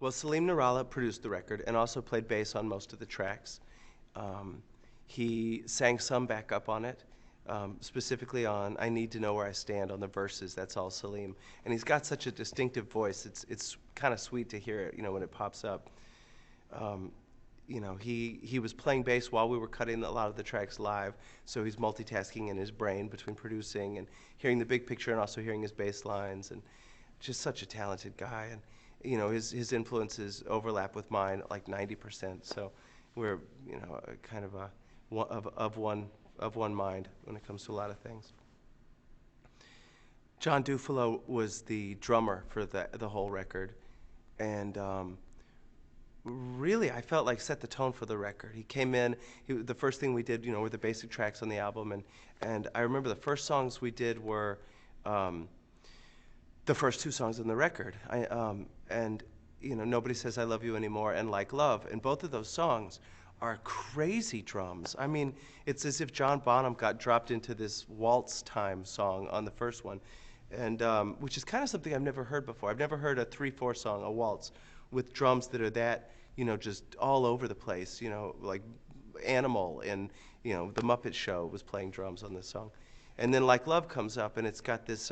Well, Salim Nouraliah produced the record and also played bass on most of the tracks. He sang some backup on it, specifically on "I Need to Know Where I Stand" on the verses. That's all Salim, and he's got such a distinctive voice. It's kind of sweet to hear it, when it pops up. He was playing bass while we were cutting a lot of the tracks live, so he's multitasking in his brain between producing and hearing the big picture and also hearing his bass lines, and just such a talented guy. And his influences overlap with mine like 90%. So we're kind of of one mind when it comes to a lot of things. John Dufalo was the drummer for the whole record, and really, I felt like set the tone for the record. He came in. The first thing we did, were the basic tracks on the album, and I remember the first songs we did were the first two songs on the record. Nobody Says I Love You Anymore and Like Love, and both of those songs are crazy drums. I mean, it's as if John Bonham got dropped into this waltz time song on the first one, and which is kind of something I've never heard before. I've never heard a 3/4 song, a waltz, with drums that are that, just all over the place, like Animal and, The Muppet Show was playing drums on this song. And then Like Love comes up, and it's got this,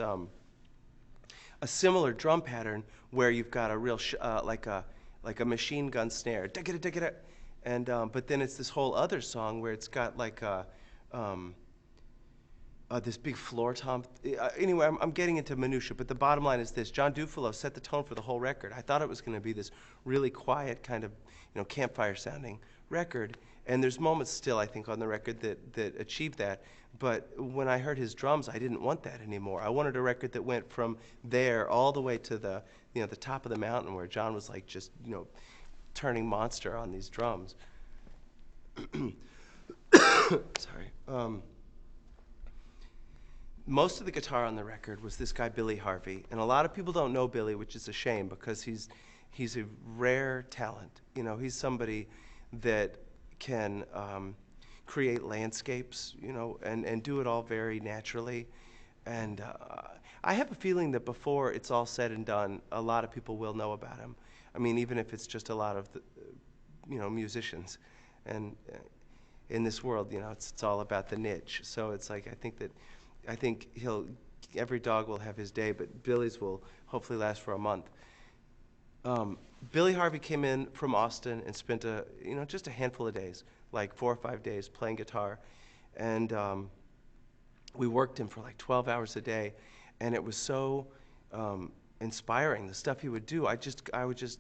a similar drum pattern where you've got a real, like a machine gun snare, and but then it's this whole other song where it's got like a, this big floor tom. Anyway, I'm getting into minutia, but the bottom line is this: John Dufalo set the tone for the whole record. I thought it was going to be this really quiet kind of, campfire sounding record, and there's moments still, I think, on the record that achieved that. But when I heard his drums, I didn't want that anymore. I wanted a record that went from there all the way to the, the top of the mountain where John was like just, turning monster on these drums. Sorry. Most of the guitar on the record was this guy Billy Harvey, and a lot of people don't know Billy, which is a shame because he's a rare talent. He's somebody that can create landscapes, and do it all very naturally. And I have a feeling that before it's all said and done, a lot of people will know about him. I mean, even if it's just a lot of the, musicians, and in this world, it's all about the niche. So it's like I think every dog will have his day, but Billy's will hopefully last for a month. Billy Harvey came in from Austin and spent just a handful of days, like 4 or 5 days, playing guitar, and we worked him for like 12 hours a day, and it was so inspiring, the stuff he would do. I would just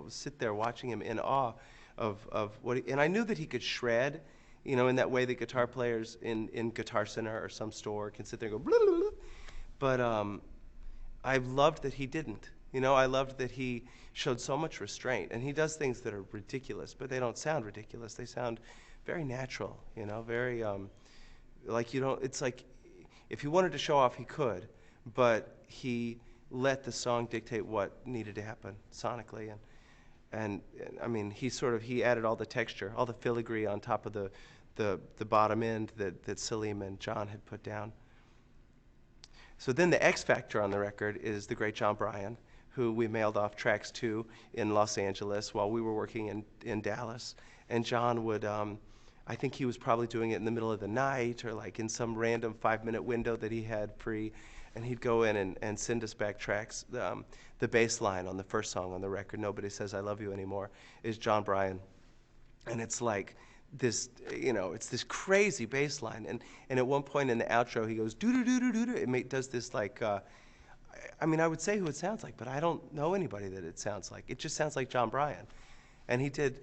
sit there watching him in awe of what and I knew that he could shred, in that way that guitar players in Guitar Center or some store can sit there and go blah, blah, blah. But I loved that he didn't. I loved that he showed so much restraint, and he does things that are ridiculous, but they don't sound ridiculous. They sound very natural, very like it's like if he wanted to show off, he could, but he let the song dictate what needed to happen sonically, and I mean, he added all the texture, all the filigree on top of the bottom end that Salim and John had put down. So then the X factor on the record is the great John Bryan, who we mailed off tracks to in Los Angeles while we were working in Dallas. And John would, I think he was probably doing it in the middle of the night or like in some random 5-minute window that he had free. And he'd go in and send us back tracks. The bass line on the first song on the record, Nobody Says I Love You Anymore, is John Bryan. And it's like this, it's this crazy bass line. And at one point in the outro, he goes, doo-doo-doo-doo-doo. It does this like, I mean, I would say who it sounds like, but I don't know anybody that it sounds like. It just sounds like John Bryan. And he did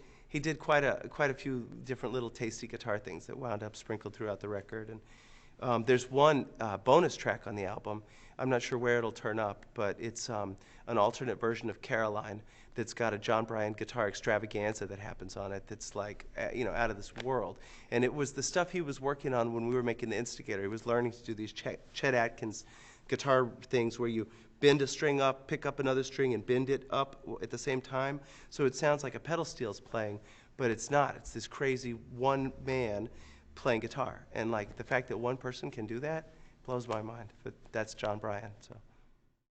quite a few different little tasty guitar things that wound up sprinkled throughout the record. And there's one bonus track on the album. I'm not sure where it'll turn up, but it's an alternate version of Caroline that's got a John Bryan guitar extravaganza that happens on it that's like, out of this world. And it was the stuff he was working on when we were making The Instigator. He was learning to do these Chet Atkins guitar things where you bend a string up, pick up another string, and bend it up at the same time. So it sounds like a pedal steel's playing, but it's not. It's this crazy one man playing guitar. And like the fact that one person can do that blows my mind. But that's John Bryan. So.